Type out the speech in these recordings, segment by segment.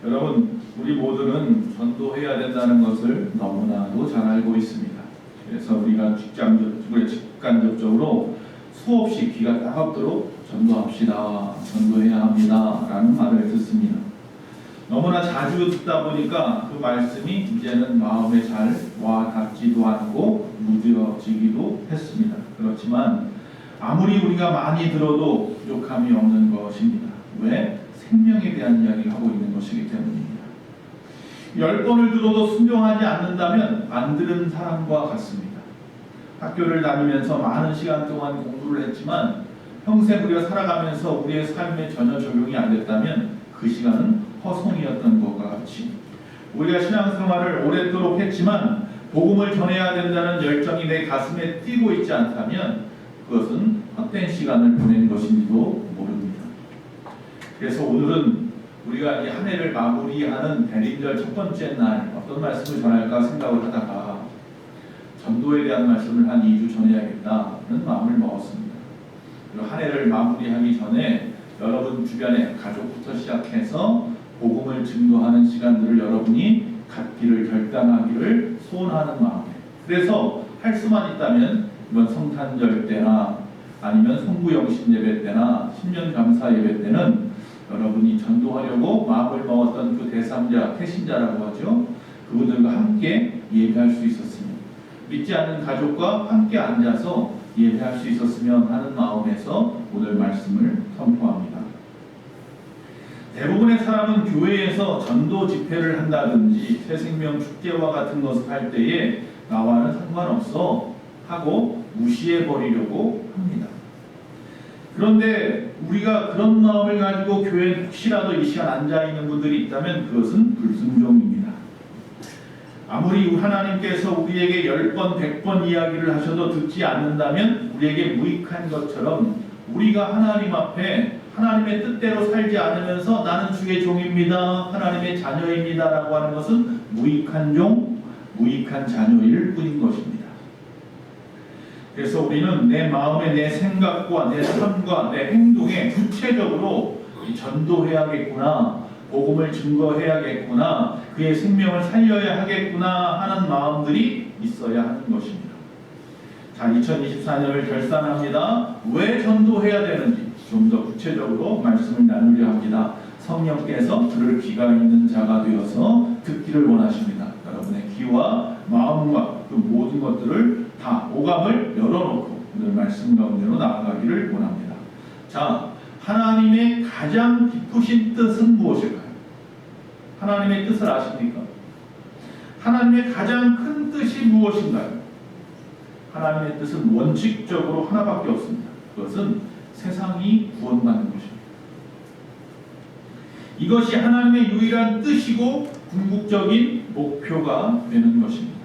여러분, 우리 모두는 전도해야 된다는 것을 너무나도 잘 알고 있습니다. 그래서 우리가 직간접적으로 수없이 귀가 따갑도록 전도합시다, 전도해야 합니다 라는 말을 듣습니다. 너무나 자주 듣다 보니까 그 말씀이 이제는 마음에 잘 와닿지도 않고 무뎌지기도 했습니다. 그렇지만 아무리 우리가 많이 들어도 부족함이 없는 것입니다. 왜? 생명에 대한 이야기를 하고 있는 것이기 때문입니다. 10번을 들어도 순종하지 않는다면 안 들은 사람과 같습니다. 학교를 다니면서 많은 시간 동안 공부를 했지만 평생 우리가 살아가면서 우리의 삶에 전혀 적용이 안 됐다면 그 시간은 허송이었던 것과 같이, 우리가 신앙생활을 오랫도록 했지만 복음을 전해야 된다는 열정이 내 가슴에 뛰고 있지 않다면 그것은 헛된 시간을 보낸 것인지도 모릅니다. 그래서 오늘은 우리가 이 한 해를 마무리하는 대림절 첫 번째 날 어떤 말씀을 전할까 생각을 하다가 전도에 대한 말씀을 한 2주 전해야겠다는 마음을 먹었습니다. 그리고 한 해를 마무리하기 전에 여러분 주변에 가족부터 시작해서 복음을 증거하는 시간들을 여러분이 갖기를 결단하기를 소원하는 마음에, 그래서 할 수만 있다면 이번 성탄절 때나 아니면 성부영신 예배 때나 신년 감사 예배 때는 여러분이 전도하려고 마음을 먹었던 그 대상자, 태신자라고 하죠. 그분들과 함께 예배할 수 있었으면, 믿지 않는 가족과 함께 앉아서 예배할 수 있었으면 하는 마음에서 오늘 말씀을 선포합니다. 대부분의 사람은 교회에서 전도 집회를 한다든지 새생명 축제와 같은 것을 할 때에 나와는 상관없어 하고 무시해버리려고 합니다. 그런데 우리가 그런 마음을 가지고 교회에 혹시라도 이 시간 앉아있는 분들이 있다면 그것은 불순종입니다. 아무리 하나님께서 우리에게 10번, 100번 이야기를 하셔도 듣지 않는다면 우리에게 무익한 것처럼, 우리가 하나님 앞에 하나님의 뜻대로 살지 않으면서 나는 주의 종입니다, 하나님의 자녀입니다 라고 하는 것은 무익한 종, 무익한 자녀일 뿐인 것입니다. 그래서 우리는 내 마음에, 내 생각과 내 삶과 내 행동에 구체적으로 전도해야겠구나, 복음을 증거해야겠구나, 그의 생명을 살려야 하겠구나 하는 마음들이 있어야 하는 것입니다. 자, 2024년을 결산합니다. 왜 전도해야 되는지 좀 더 구체적으로 말씀을 나누려 합니다. 성령께서 들을 귀가 있는 자가 되어서 듣기를 원하십니다. 여러분의 귀와 마음과 그 모든 것들을 다 오감을 열어놓고 오늘 말씀 가운데로 나아가기를 원합니다. 자, 하나님의 가장 기쁘신 뜻은 무엇일까요? 하나님의 뜻을 아십니까? 하나님의 가장 큰 뜻이 무엇인가요? 하나님의 뜻은 원칙적으로 하나밖에 없습니다. 그것은 세상이 구원받는 것입니다. 이것이 하나님의 유일한 뜻이고 궁극적인 목표가 되는 것입니다.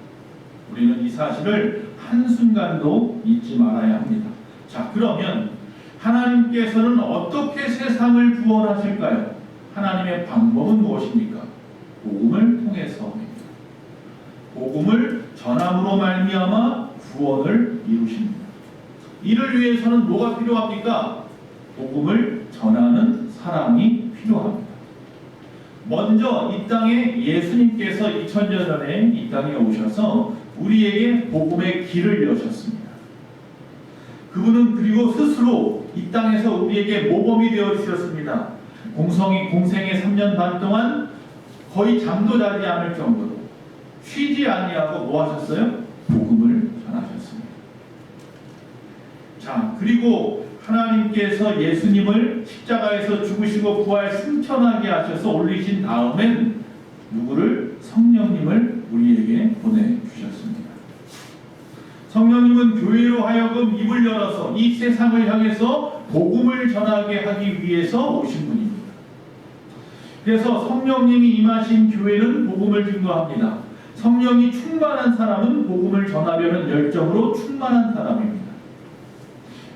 우리는 이 사실을 한순간도 잊지 말아야 합니다. 자, 그러면 하나님께서는 어떻게 세상을 구원하실까요? 하나님의 방법은 무엇입니까? 복음을 통해서입니다. 복음을 전함으로 말미암아 구원을 이루십니다. 이를 위해서는 뭐가 필요합니까? 복음을 전하는 사람이 필요합니다. 먼저 이 땅에 예수님께서 2000년 전에 이 땅에 오셔서 우리에게 복음의 길을 여셨습니다. 그분은 그리고 스스로 이 땅에서 우리에게 모범이 되어 주셨습니다. 공생의 3년 반 동안 거의 잠도 자지 않을 정도로 쉬지 아니하고 뭐 하셨어요? 복음을 전하셨습니다. 자, 그리고 하나님께서 예수님을 십자가에서 죽으시고 부활 승천하게 하셔서 올리신 다음엔 누구를? 성령님을 우리에게 보내주셨습니다. 성령님은 교회로 하여금 입을 열어서 이 세상을 향해서 복음을 전하게 하기 위해서 오신 분입니다. 그래서 성령님이 임하신 교회는 복음을 증거합니다. 성령이 충만한 사람은 복음을 전하려는 열정으로 충만한 사람입니다.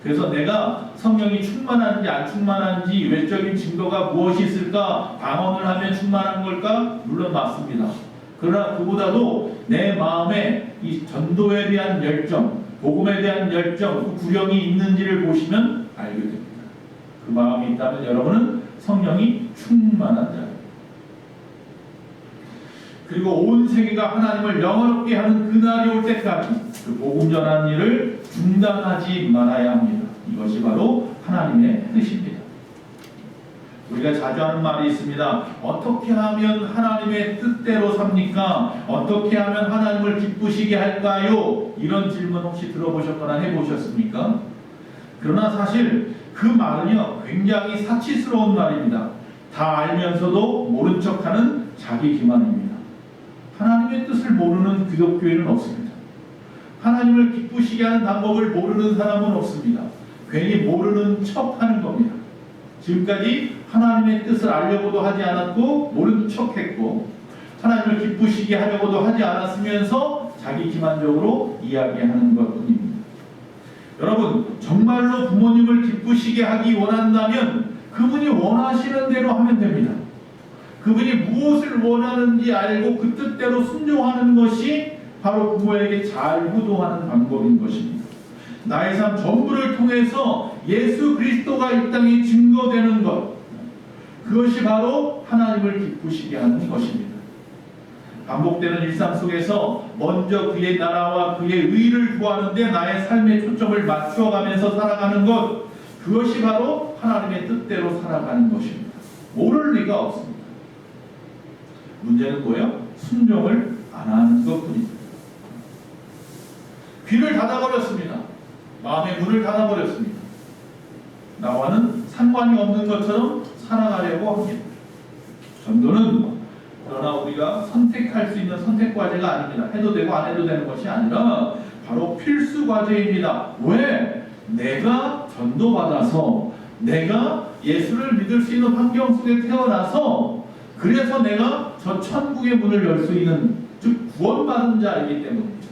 그래서 내가 성령이 충만한지 안 충만한지 외적인 증거가 무엇이 있을까? 방언을 하면 충만한 걸까? 물론 맞습니다. 그러나 그보다도 내 마음에 이 전도에 대한 열정, 복음에 대한 열정, 그 구령이 있는지를 보시면 알게 됩니다. 그 마음이 있다면 여러분은 성령이 충만한 자예요. 그리고 온 세계가 하나님을 영화롭게 하는 그날이 올 때까지 그 복음 전하는 일을 중단하지 말아야 합니다. 이것이 바로 하나님의 뜻입니다. 우리가 자주 하는 말이 있습니다. 어떻게 하면 하나님의 뜻대로 삽니까? 어떻게 하면 하나님을 기쁘시게 할까요? 이런 질문 혹시 들어보셨거나 해보셨습니까? 그러나 사실 그 말은요, 굉장히 사치스러운 말입니다. 다 알면서도 모른 척하는 자기 기만입니다. 하나님의 뜻을 모르는 기독교인은 없습니다. 하나님을 기쁘시게 하는 방법을 모르는 사람은 없습니다. 괜히 모르는 척하는 겁니다. 지금까지 하나님의 뜻을 알려고도 하지 않았고 모른 척했고 하나님을 기쁘시게 하려고도 하지 않았으면서 자기 기만적으로 이야기하는 것뿐입니다. 여러분, 정말로 부모님을 기쁘시게 하기 원한다면 그분이 원하시는 대로 하면 됩니다. 그분이 무엇을 원하는지 알고 그 뜻대로 순종하는 것이 바로 부모에게 잘 효도하는 방법인 것입니다. 나의 삶 전부를 통해서 예수 그리스도가 이 땅에 증거되는 것, 그것이 바로 하나님을 기쁘시게 하는 것입니다. 반복되는 일상 속에서 먼저 그의 나라와 그의 의를 구하는데 나의 삶의 초점을 맞추어가면서 살아가는 것, 그것이 바로 하나님의 뜻대로 살아가는 것입니다. 모를 리가 없습니다. 문제는 뭐예요? 순종을 안 하는 것뿐입니다. 귀를 닫아버렸습니다. 마음의 문을 닫아버렸습니다. 나와는 상관이 없는 것처럼 살아가려고 합니다. 전도는 그러나 우리가 선택할 수 있는 선택 과제가 아닙니다. 해도 되고 안 해도 되는 것이 아니라 바로 필수 과제입니다. 왜? 내가 전도받아서 내가 예수를 믿을 수 있는 환경 속에 태어나서 그래서 내가 저 천국의 문을 열 수 있는, 즉 구원받은 자이기 때문입니다.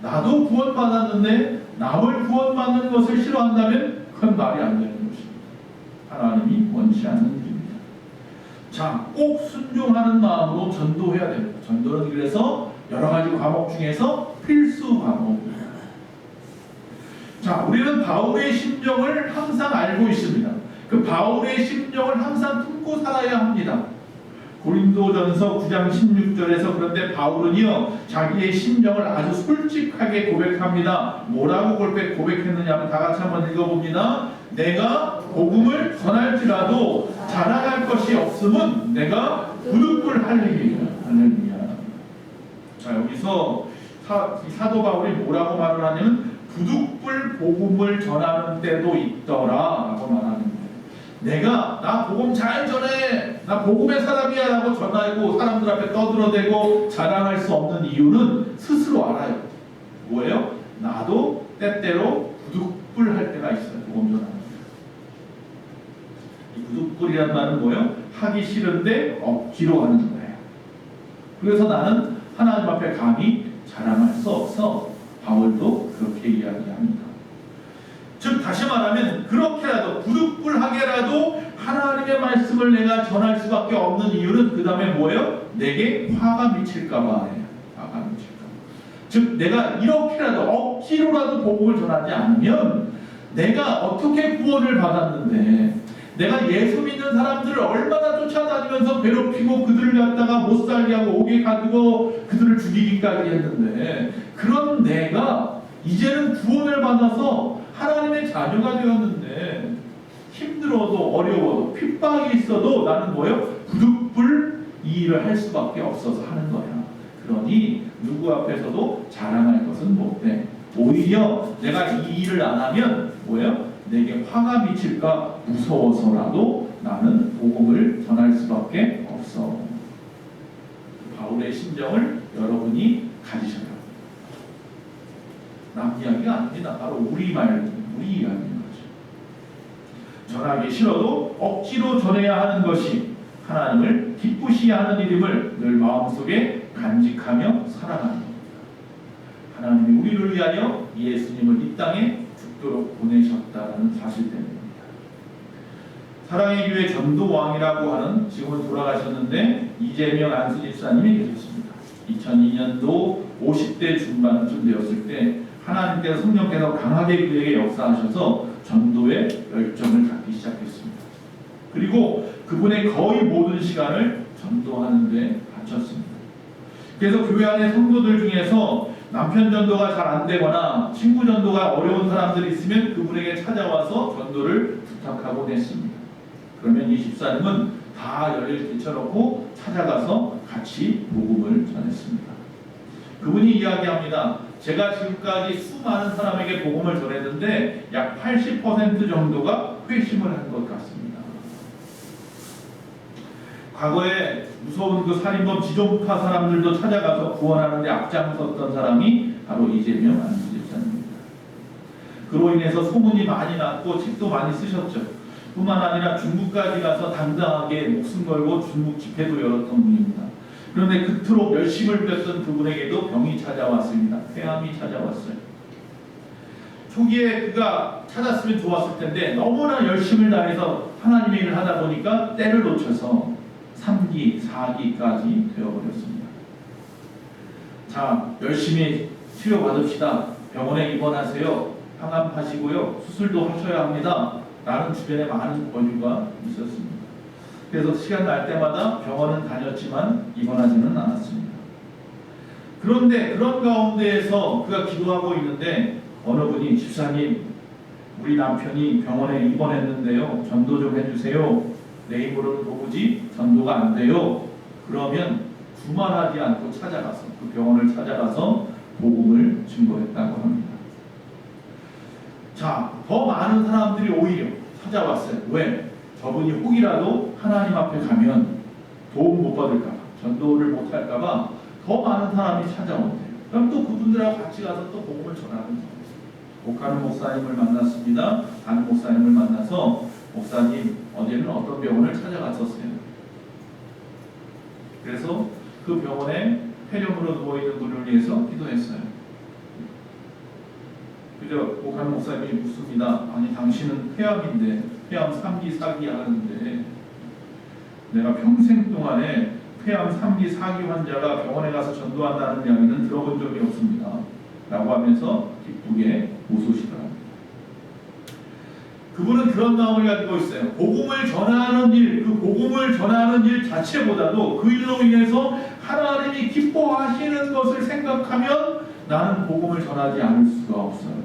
나도 구원받았는데 남을 구원받는 것을 싫어한다면 그건 말이 안 되는 것입니다. 하나님이 원치 않는 일입니다. 자, 꼭 순종하는 마음으로 전도해야 됩니다. 전도는 그래서 여러 가지 과목 중에서 필수 과목입니다. 자, 우리는 바울의 심정을 항상 알고 있습니다. 그 바울의 심정을 항상 품고 살아야 합니다. 고린도전서 9장 16절에서 그런데 바울은요, 자기의 심정을 아주 솔직하게 고백합니다. 뭐라고 고백했느냐 하면 다 같이 한번 읽어봅니다. 내가 복음을 전할지라도 자랑할 것이 없음은 내가 부득불 할렐루야. 할렐루야. 자, 여기서 사도 바울이 뭐라고 말을 하냐면 부득불 복음을 전하는 때도 있더라 라고 말하는 거예요. 내가 나 복음 잘 전해, 나 복음의 사람이야 라고 전하고 사람들 앞에 떠들어대고 자랑할 수 없는 이유는 스스로 알아요. 뭐예요? 나도 때때로 부득불할 때가 있어요. 복음 전하는 때. 이 부득불이란 말은 뭐예요? 하기 싫은데 억지로 하는 거예요. 그래서 나는 하나님 앞에 감히 자랑할 수 없어. 바울도 그렇게 이야기합니다. 즉 다시 말하면 그렇게라도 부득불하게라도 하나님의 말씀을 내가 전할 수밖에 없는 이유는 그 다음에 뭐예요? 내게 화가 미칠까 봐예요. 화가 미칠까 봐. 즉 내가 이렇게라도 억지로라도 복음을 전하지 않으면 내가 어떻게 구원을 받았는데 내가 예수 믿는 사람들을 얼마나 쫓아다니면서 괴롭히고 그들을 갖다가 못 살게 하고 옥에 가두고 그들을 죽이기까지 했는데 그런 내가 이제는 구원을 받아서 하나님의 자녀가 되었는데 힘들어도 어려워도 핍박이 있어도 나는 뭐예요? 부득불 이 일을 할 수밖에 없어서 하는 거야. 그러니 누구 앞에서도 자랑할 것은 못돼. 오히려 내가 이 일을 안 하면 뭐예요? 내게 화가 미칠까 무서워서라도 나는 복음을 전할 수밖에 없어. 바울의 심정을 여러분이 가지셔야 합니다. 남 이야기가 아닙니다. 바로 우리 이야기인 거죠. 전하기 싫어도 억지로 전해야 하는 것이 하나님을 기쁘시게 하는 일임을 늘 마음속에 간직하며 살아가는 겁니다. 하나님이 우리를 위하여 예수님을 이 땅에 죽도록 보내셨다는 사실 때문입니다. 사랑의 교회 전도왕이라고 하는, 지금은 돌아가셨는데 이재명 안수지 집사님이 계셨습니다. 2002년도 50대 중반쯤 되었을 때 하나님께서 성령께서 강하게 그에게 역사하셔서 전도에 열정을 갖기 시작했습니다. 그리고 그분의 거의 모든 시간을 전도하는 데 바쳤습니다. 그래서 교회 안에 성도들 중에서 남편 전도가 잘 안 되거나 친구 전도가 어려운 사람들이 있으면 그분에게 찾아와서 전도를 부탁하곤 했습니다. 그러면 이 집사님은 다 열일 제쳐놓고 찾아가서 같이 복음을 전했습니다. 그분이 이야기합니다. 제가 지금까지 수많은 사람에게 복음을 전했는데 약 80% 정도가 회심을 한 것 같습니다. 과거에 무서운 그 살인범 지존파 사람들도 찾아가서 구원하는 데 앞장섰던 사람이 바로 이재명 안수 집사입니다. 그로 인해서 소문이 많이 났고 책도 많이 쓰셨죠. 뿐만 아니라 중국까지 가서 당당하게 목숨 걸고 중국 집회도 열었던 분입니다. 그런데 그토록 열심을 뺐던 그분에게도 병이 찾아왔습니다. 폐암이 찾아왔어요. 초기에 그가 찾았으면 좋았을 텐데 너무나 열심을 다해서 하나님의 일을 하다 보니까 때를 놓쳐서 3기, 4기까지 되어버렸습니다. 자, 열심히 치료받읍시다. 병원에 입원하세요. 항암하시고요. 수술도 하셔야 합니다. 라는 주변에 많은 권유가 있었습니다. 그래서 시간 날 때마다 병원은 다녔지만 입원하지는 않았습니다. 그런데 그런 가운데에서 그가 기도하고 있는데 어느 분이 집사님, 우리 남편이 병원에 입원했는데요. 전도 좀 해주세요. 내 힘으로는 도무지 전도가 안 돼요. 그러면 두말하지 않고 찾아가서 그 병원을 찾아가서 복음을 증거했다고 합니다. 자, 더 많은 사람들이 오히려 찾아왔어요. 왜? 저분이 혹이라도 하나님 앞에 가면 도움 못 받을까봐, 전도를 못 할까봐 더 많은 사람이 찾아온대요. 그럼 또 그분들하고 같이 가서 또 복음을 전하는 거예요. 오카는 목사님을 만났습니다. 다른 목사님을 만나서 목사님, 어제는 어떤 병원을 찾아갔었어요. 그래서 그 병원에 폐렴으로 누워있는 분을 위해서 기도했어요. 그저 오카는 목사님이 묻습니다. 아니, 당신은 폐암인데, 폐암 3기, 4기 하는데 내가 평생 동안에 폐암 3기, 4기 환자가 병원에 가서 전도한다는 이야기는 들어본 적이 없습니다. 라고 하면서 기쁘게 웃으시더랍니다. 그분은 그런 마음을 가지고 있어요. 복음을 전하는 일, 그 복음을 전하는 일 자체보다도 그 일로 인해서 하나님이 기뻐하시는 것을 생각하면 나는 복음을 전하지 않을 수가 없어요.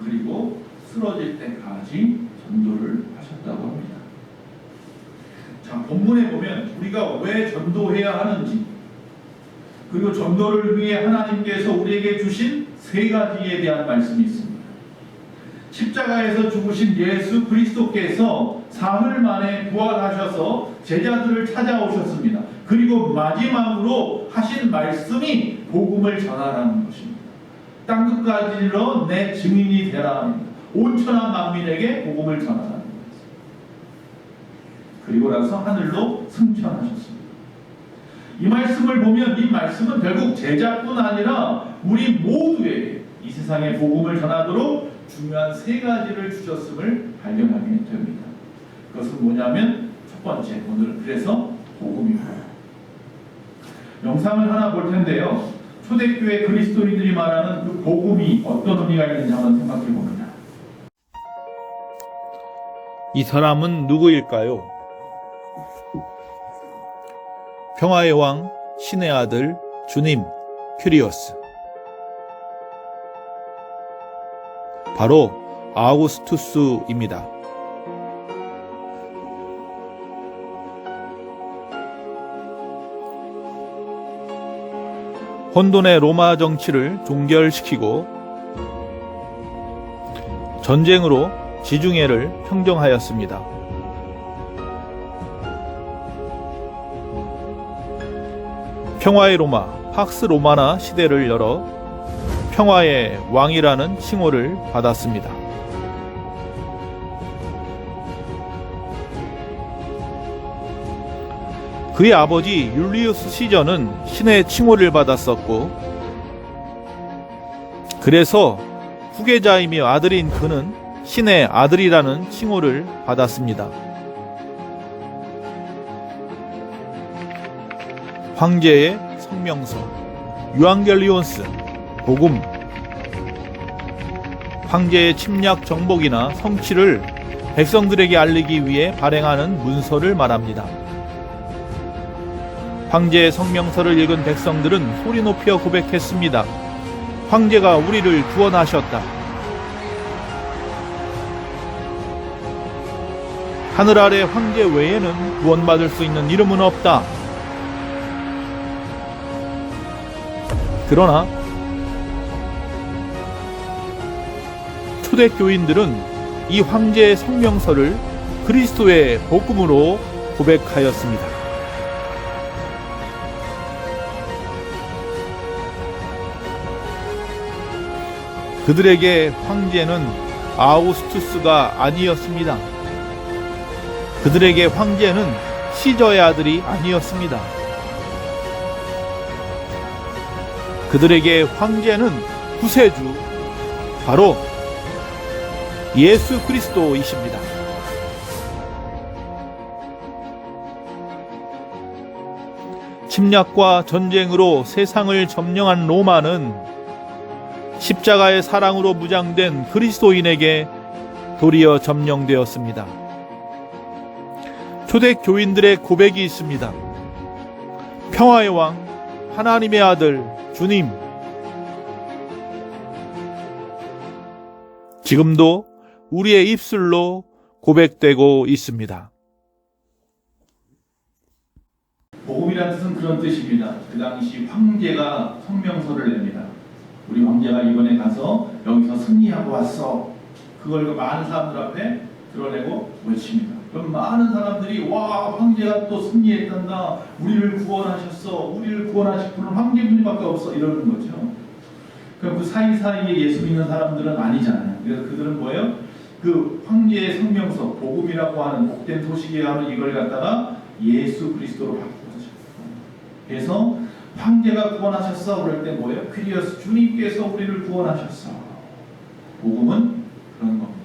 그리고 쓰러질 때까지 전도를 하셨다고 합니다. 자, 본문에 보면 우리가 왜 전도해야 하는지, 그리고 전도를 위해 하나님께서 우리에게 주신 세 가지에 대한 말씀이 있습니다. 십자가에서 죽으신 예수 그리스도께서 사흘 만에 부활하셔서 제자들을 찾아오셨습니다. 그리고 마지막으로 하신 말씀이 복음을 전하라는 것입니다. 땅끝까지 이르러 내 증인이 되라 합니다. 온천한 만민에게 복음을 전하라는 것입니다. 그리고 나서 하늘로 승천하셨습니다. 이 말씀을 보면 이 말씀은 결국 제자뿐 아니라 우리 모두에게 이 세상에 복음을 전하도록 중요한 세 가지를 주셨음을 발견하게 됩니다. 그것은 뭐냐면 첫 번째, 오늘 그래서 복음입니다. 영상을 하나 볼 텐데요. 초대교회 그리스도인들이 말하는 그 복음이 어떤 의미가 있는지 한번 생각해 봅니다. 이 사람은 누구일까요? 평화의 왕, 신의 아들, 주님, 큐리오스. 바로 아우구스투스입니다. 혼돈의 로마 정치를 종결시키고 전쟁으로 지중해를 평정하였습니다. 평화의 로마, 팍스 로마나 시대를 열어 평화의 왕이라는 칭호를 받았습니다. 그의 아버지 율리우스 시저는 신의 칭호를 받았었고, 그래서 후계자이며 아들인 그는 신의 아들이라는 칭호를 받았습니다. 황제의 성명서, 유앙겔리온스, 복음, 황제의 침략 정복이나 성취를 백성들에게 알리기 위해 발행하는 문서를 말합니다. 황제의 성명서를 읽은 백성들은 소리 높여 고백했습니다. 황제가 우리를 구원하셨다. 하늘 아래 황제 외에는 구원받을 수 있는 이름은 없다. 그러나 초대교인들은 이 황제의 성명서를 그리스도의 복음으로 고백하였습니다. 그들에게 황제는 아우구스투스가 아니었습니다. 그들에게 황제는 시저의 아들이 아니었습니다. 그들에게 황제는 구세주, 바로 예수 그리스도이십니다. 침략과 전쟁으로 세상을 점령한 로마는 십자가의 사랑으로 무장된 그리스도인에게 도리어 점령되었습니다. 초대교인들의 고백이 있습니다. 평화의 왕, 하나님의 아들, 주님. 지금도 우리의 입술로 고백되고 있습니다. 복음이라는 뜻은 그런 뜻입니다. 그 당시 황제가 성명서를 냅니다. 우리 황제가 이번에 가서 여기서 승리하고 왔어. 그걸 그 많은 사람들 앞에 드러내고 외칩니다. 그럼 많은 사람들이 와, 황제가 또 승리했단다. 우리를 구원하셨어. 우리를 구원하실 분은 황제분이밖에 없어. 이러는 거죠. 그럼 그 사이사이에 예수 믿는 사람들은 아니잖아요. 그래서 그들은 뭐예요? 그 황제의 성명서, 복음이라고 하는 복된 소식에 하는 이걸 갖다가 예수 그리스도로 바꾸죠. 그래서 황제가 구원하셨어. 그럴 때 뭐예요? 퀴리어스 주님께서 우리를 구원하셨어. 복음은 그런 겁니다.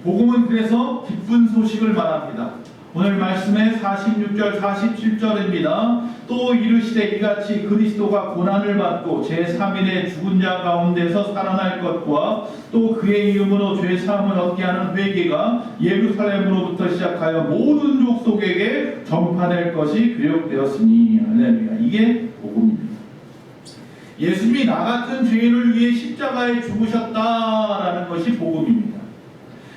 복음은 그래서 기쁜 소식을 말합니다. 오늘 말씀의 46절 47절입니다. 또 이르시되 이같이 그리스도가 고난을 받고 제3일에 죽은 자 가운데서 살아날 것과 또 그의 이름으로 죄사함을 얻게 하는 회개가 예루살렘으로부터 시작하여 모든 족속에게 전파될 것이 기록되었으니. 할렐루야. 이게 복음입니다. 예수님이 나 같은 죄인을 위해 십자가에 죽으셨다라는 것이 복음입니다.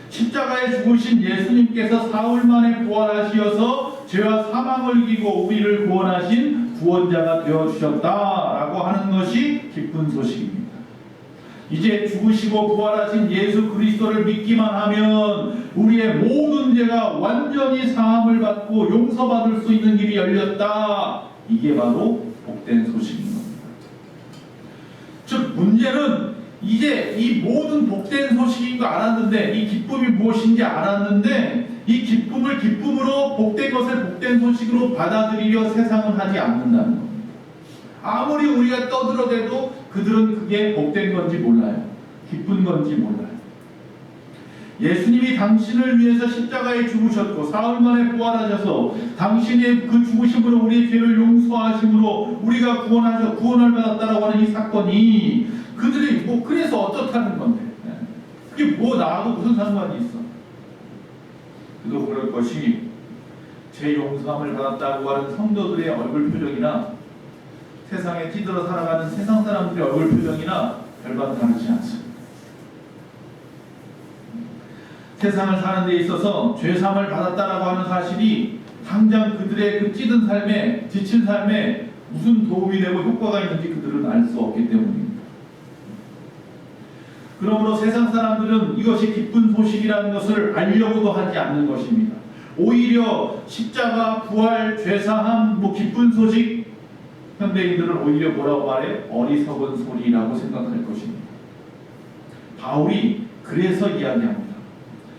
십자가에 죽으신 예수님께서 사흘 만에 부활하시어서 죄와 사망을 이기고 우리를 구원하신 구원자가 되어주셨다라고 하는 것이 기쁜 소식입니다. 이제 죽으시고 부활하신 예수 그리스도를 믿기만 하면 우리의 모든 죄가 완전히 사함을 받고 용서받을 수 있는 길이 열렸다. 이게 바로 복된 소식인 겁니다. 즉 문제는 이제 이 모든 복된 소식인 거 알았는데, 이 기쁨이 무엇인지 알았는데, 이 기쁨을 기쁨으로 복된 것을 복된 소식으로 받아들이려 세상은 하지 않는다는 겁니다. 아무리 우리가 떠들어대도 그들은 그게 복된 건지 몰라요. 기쁜 건지 몰라요. 예수님이 당신을 위해서 십자가에 죽으셨고 사흘 만에 부활하셔서 당신의 그 죽으심으로 우리의 죄를 용서하심으로 우리가 구원을 받았다라고 하는 이 사건이 그들이 뭐 그래서 어떻다는 건데, 그게 뭐 나하고 무슨 상관이 있어? 그도 그럴 것이 죄 용서함을 받았다고 하는 성도들의 얼굴 표정이나 세상에 뛰들어 살아가는 세상 사람들의 얼굴 표정이나 별반 다르지 않습니다. 세상을 사는 데 있어서 죄사함을 받았다라고 하는 사실이 당장 그들의 그 찌든 삶에, 지친 삶에 무슨 도움이 되고 효과가 있는지 그들은 알 수 없기 때문입니다. 그러므로 세상 사람들은 이것이 기쁜 소식이라는 것을 알려고도 하지 않는 것입니다. 오히려 십자가, 부활, 죄사함, 기쁜 소식, 현대인들은 오히려 뭐라고 말해? 어리석은 소리라고 생각할 것입니다. 바울이 그래서 이야기합니다.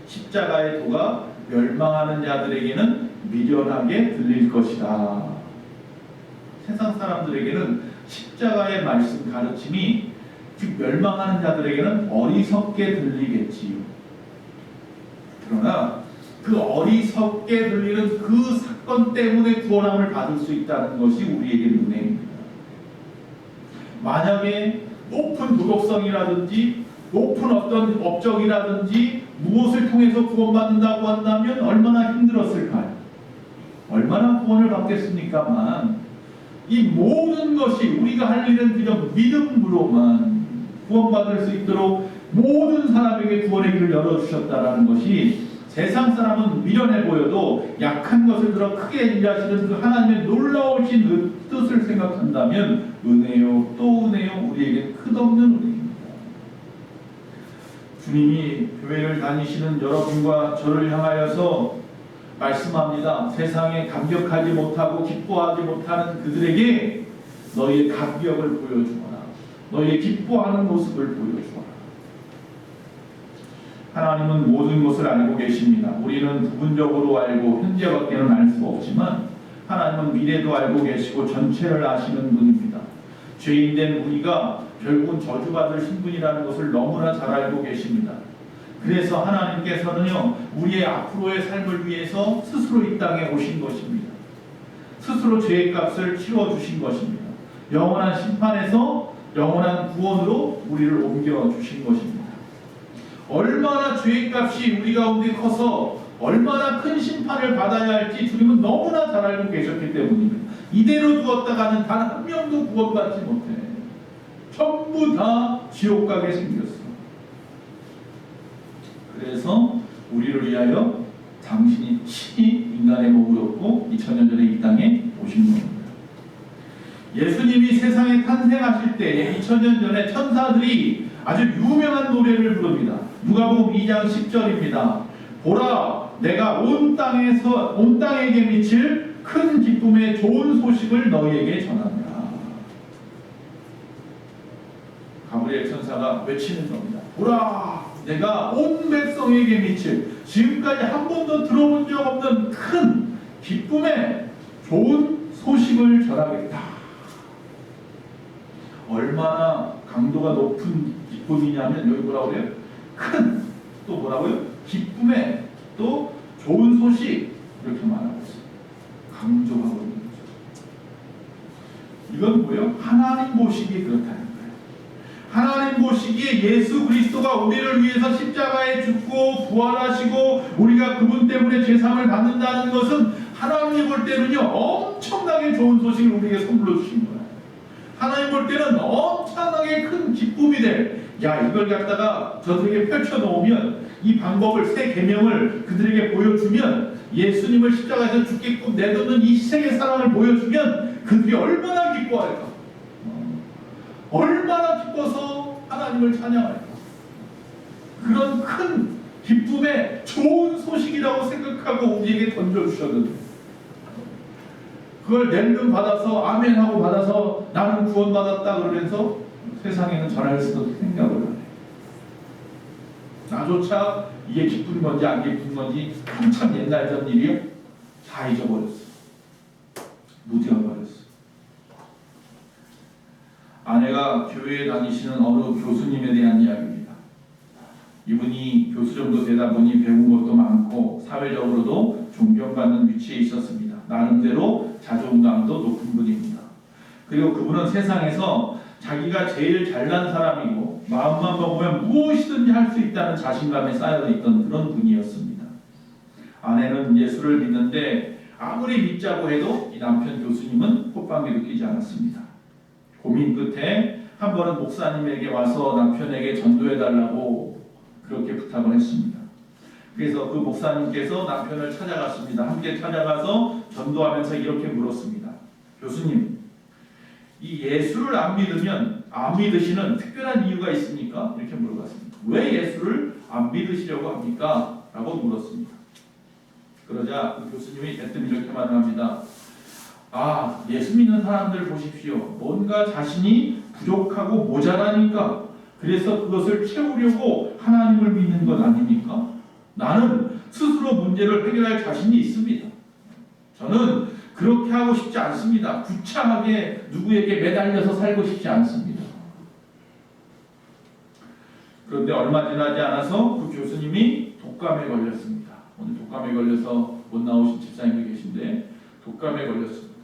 십자가의 도가 멸망하는 자들에게는 미련하게 들릴 것이다. 세상 사람들에게는 십자가의 말씀 가르침이 즉 멸망하는 자들에게는 어리석게 들리겠지요. 그러나 그 어리석게 들리는 그 사건 때문에 구원함을 받을 수 있다는 것이 우리에게 은혜입니다. 만약에 높은 도덕성이라든지 높은 어떤 업적이라든지 무엇을 통해서 구원받는다고 한다면 얼마나 힘들었을까요? 얼마나 구원을 받겠습니까만 이 모든 것이 우리가 할 일은 그저 믿음으로만 구원받을 수 있도록 모든 사람에게 구원의 길을 열어주셨다는 것이 세상 사람은 미련해 보여도 약한 것을 들어 크게 일하시는 그 하나님의 놀라우신 그 뜻을 생각한다면 은혜요 또 은혜요 우리에게 끝없는 은혜입니다. 주님이 교회를 다니시는 여러분과 저를 향하여서 말씀합니다. 세상에 감격하지 못하고 기뻐하지 못하는 그들에게 너희의 감격을 보여주거라. 너희의 기뻐하는 모습을 보여주거라. 하나님은 모든 것을 알고 계십니다. 우리는 부분적으로 알고 현재밖에는 알 수가 없지만 하나님은 미래도 알고 계시고 전체를 아시는 분입니다. 죄인된 우리가 결국은 저주받을 신분이라는 것을 너무나 잘 알고 계십니다. 그래서 하나님께서는요 우리의 앞으로의 삶을 위해서 스스로 이 땅에 오신 것입니다. 스스로 죄의 값을 치러주신 것입니다. 영원한 심판에서 영원한 구원으로 우리를 옮겨주신 것입니다. 얼마나 죄의 값이 우리 가운데 커서 얼마나 큰 심판을 받아야 할지 주님은 너무나 잘 알고 계셨기 때문입니다. 이대로 두었다가는 단 한 명도 구원받지 못해. 전부 다 지옥 가게 생겼어. 그래서 우리를 위하여 당신이 친히 인간의 몸을 얻고 2000년 전에 이 땅에 오신 겁니다. 예수님이 세상에 탄생하실 때 2000년 전에 천사들이 아주 유명한 노래를 부릅니다. 누가복음 2장 10절입니다. 보라, 내가 온 땅에게 미칠 큰 기쁨의 좋은 소식을 너희에게 전합니다. 가브리엘 천사가 외치는 겁니다. 보라, 내가 온 백성에게 미칠 지금까지 한 번도 들어본 적 없는 큰 기쁨의 좋은 소식을 전하겠다. 얼마나 강도가 높은 기쁨이냐면 여기 뭐라고 그래요? 큰, 또 뭐라고요? 기쁨의 또 좋은 소식, 이렇게 말하고 있어요. 강조하고 있는 거죠. 이건 뭐예요? 하나님 보시기에 그렇다는 거예요. 하나님 보시기에 예수 그리스도가 우리를 위해서 십자가에 죽고 부활하시고 우리가 그분 때문에 죄사함을 받는다는 것은 하나님이 볼 때는요 엄청나게 좋은 소식을 우리에게 선물로 주신 거예요. 하나님 볼 때는 엄청나게 큰 기쁨이 돼. 야, 이걸 갖다가 저들에게 펼쳐놓으면 이 방법을 새 계명을 그들에게 보여주면 예수님을 십자가에서 죽게끔 내놓는 이 희생의 사랑을 보여주면 그들이 얼마나 기뻐할까. 얼마나 기뻐서 하나님을 찬양할까. 그런 큰 기쁨의 좋은 소식이라고 생각하고 우리에게 던져주셨는데 그걸 낼름 받아서 아멘하고 받아서 나는 구원받았다 그러면서 세상에는 전할 수도 생각을 안 해. 나조차 이게 기쁜 건지 안 기쁜 건지 한참 옛날 전 일이요. 다 잊어버렸어. 무뎌버렸어. 아내가 교회에 다니시는 어느 교수님에 대한 이야기입니다. 이분이 교수 정도 되다 보니 배운 것도 많고 사회적으로도 존경받는 위치에 있었습니다. 나름대로 자존감도 높은 분입니다. 그리고 그분은 세상에서 자기가 제일 잘난 사람이고 마음만 먹으면 무엇이든지 할 수 있다는 자신감에 쌓여있던 그런 분이었습니다. 아내는 예수를 믿는데 아무리 믿자고 해도 이 남편 교수님은 호빵이 느끼지 않았습니다. 고민 끝에 한 번은 목사님에게 와서 남편에게 전도해달라고 그렇게 부탁을 했습니다. 그래서 그 목사님께서 남편을 찾아갔습니다. 함께 찾아가서 전도하면서 이렇게 물었습니다. 교수님, 이 예수를 안 믿으시는 특별한 이유가 있습니까? 이렇게 물어봤습니다. 왜 예수를 안 믿으시려고 합니까? 라고 물었습니다. 그러자 그 교수님이 대뜸 이렇게 말을 합니다. 아, 예수 믿는 사람들 보십시오. 뭔가 자신이 부족하고 모자라니까 그래서 그것을 채우려고 하나님을 믿는 것 아닙니까? 나는 스스로 문제를 해결할 자신이 있습니다. 저는 그렇게 하고 싶지 않습니다. 구차하게 누구에게 매달려서 살고 싶지 않습니다. 그런데 얼마 지나지 않아서 그 교수님이 독감에 걸렸습니다. 오늘 독감에 걸려서 못 나오신 집사님이 계신데 독감에 걸렸습니다.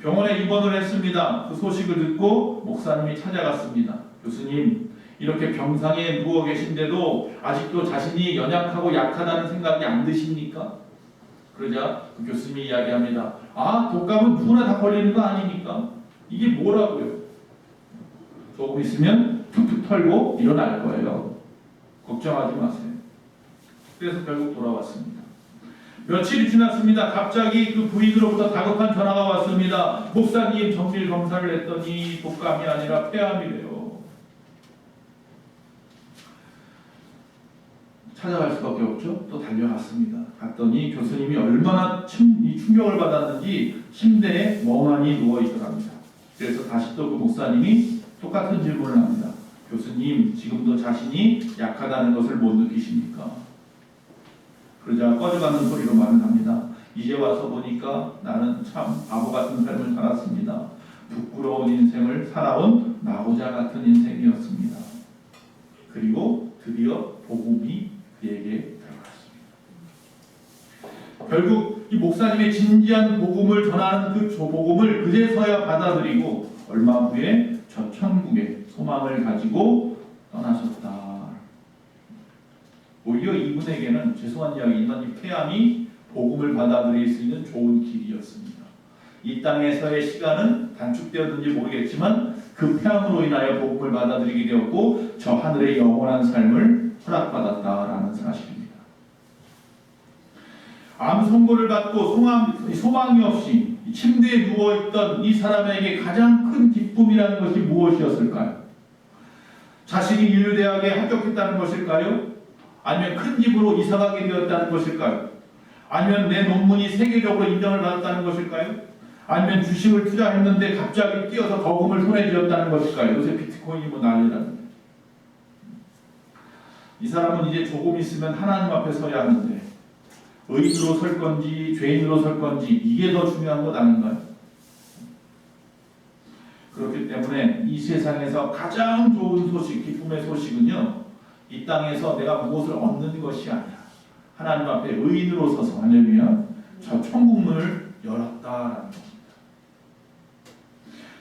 병원에 입원을 했습니다. 그 소식을 듣고 목사님이 찾아갔습니다. 교수님, 이렇게 병상에 누워 계신데도 아직도 자신이 연약하고 약하다는 생각이 안 드십니까? 그러자 그 교수님이 이야기합니다. 아, 독감은 누구나 다 걸리는 거 아닙니까? 이게 뭐라고요? 조금 있으면 툭툭 털고 일어날 거예요. 걱정하지 마세요. 그래서 결국 돌아왔습니다. 며칠이 지났습니다. 갑자기 그 부인으로부터 다급한 전화가 왔습니다. 목사님, 정밀 검사를 했더니 독감이 아니라 폐암이래요. 찾아갈 수밖에 없죠. 또 달려갔습니다. 갔더니 교수님이 얼마나 충격을 받았는지 침대에 멍하니 누워있더랍니다. 그래서 다시 또 그 목사님이 똑같은 질문을 합니다. 교수님, 지금도 자신이 약하다는 것을 못 느끼십니까? 그러자 꺼져가는 소리로 말을 합니다. 이제 와서 보니까 나는 참 바보 같은 삶을 살았습니다. 부끄러운 인생을 살아온 나고자 같은 인생이었습니다. 그리고 드디어 복음이 그에게 들어갔습니다. 결국 이 목사님의 진지한 복음을 전하는 그 복음을 그제서야 받아들이고 얼마 후에 저 천국에 소망을 가지고 떠나셨다. 오히려 이분에게는 죄송한 이야기지만 이 폐암이 복음을 받아들일 수 있는 좋은 길이었습니다. 이 땅에서의 시간은 단축되었는지 모르겠지만 그 폐암으로 인하여 복음을 받아들이게 되었고 저 하늘의 영원한 삶을 허락받았다라는 사실입니다. 암 선고를 받고 소망이 없이 침대에 누워있던 이 사람에게 가장 큰 기쁨이라는 것이 무엇이었을까요? 자신이 인류대학에 합격했다는 것일까요? 아니면 큰 집으로 이사가게 되었다는 것일까요? 아니면 내 논문이 세계적으로 인정을 받았다는 것일까요? 아니면 주식을 투자했는데 갑자기 뛰어서 거금을 손에 쥐었다는 것일까요? 요새 비트코인이 뭐 난리라는데. 이 사람은 이제 조금 있으면 하나님 앞에 서야 하는데 의인으로 설 건지 죄인으로 설 건지 이게 더 중요한 것 아닌가요? 그렇기 때문에 이 세상에서 가장 좋은 소식, 기쁨의 소식은요, 이 땅에서 내가 무엇을 얻는 것이 아니라 하나님 앞에 의인으로 서서 할렐루야 저 천국문을 열었다라는 겁니다.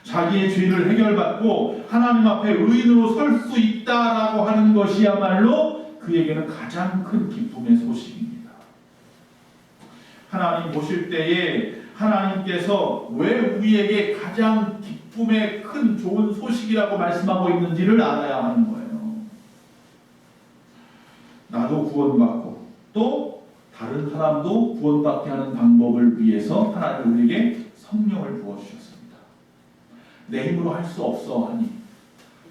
자기의 죄를 해결받고 하나님 앞에 의인으로 설 수 있다라고 하는 것이야말로 그에게는 가장 큰 기쁨의 소식입니다. 하나님 보실 때에 하나님께서 왜 우리에게 가장 기쁨의 큰 좋은 소식이라고 말씀하고 있는지를 알아야 하는 거예요. 나도 구원받고 또 다른 사람도 구원받게 하는 방법을 위해서 하나님 우리에게 성령을 부어주셨습니다. 내 힘으로 할 수 없어 하니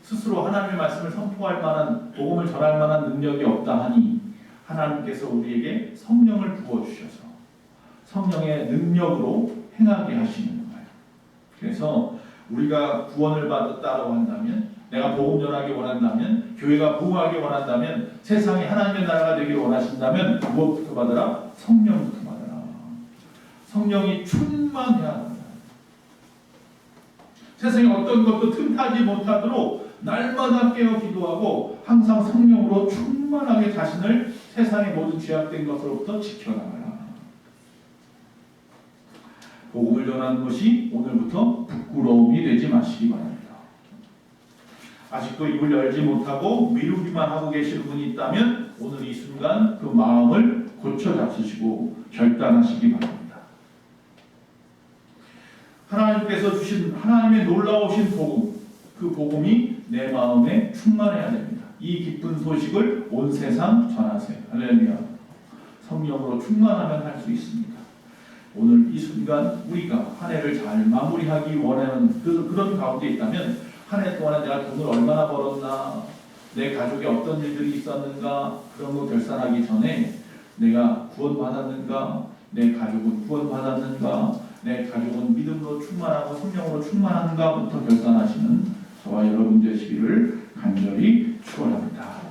스스로 하나님의 말씀을 선포할 만한 복음을 전할 만한 능력이 없다 하니 하나님께서 우리에게 성령을 부어주셔서 성령의 능력으로 행하게 하시는 거예요. 그래서 우리가 구원을 받았다고 한다면 내가 복음 전하기 원한다면 교회가 부흥하기 원한다면 세상이 하나님의 나라가 되기를 원하신다면 무엇부터 받으라? 성령부터 받으라. 성령이 충만해야 합니다. 세상에 어떤 것도 틈타지 못하도록 날마다 깨어 기도하고 항상 성령으로 충만하게 자신을 세상의 모든 죄악된 것으로부터 지켜나가라. 복음을 전하는 것이 오늘부터 부끄러움이 되지 마시기 바랍니다. 아직도 입을 열지 못하고 미루기만 하고 계시는 분이 있다면 오늘 이 순간 그 마음을 고쳐 잡수시고 결단하시기 바랍니다. 하나님께서 주신 하나님의 놀라우신 복음, 그 복음이 내 마음에 충만해야 됩니다. 이 기쁜 소식을 온 세상 전하세요. 할렐루야. 성령으로 충만하면 할 수 있습니다. 오늘 이 순간 우리가 한 해를 잘 마무리하기 원하는 그런 가운데 있다면 한 해 동안에 내가 돈을 얼마나 벌었나, 내 가족에 어떤 일들이 있었는가, 그런 거 결산하기 전에 내가 구원받았는가, 내 가족은 구원받았는가, 내 가족은 믿음으로 충만하고 성령으로 충만한가부터 결산하시는 저와 여러분 되시기를 간절히 축원합니다.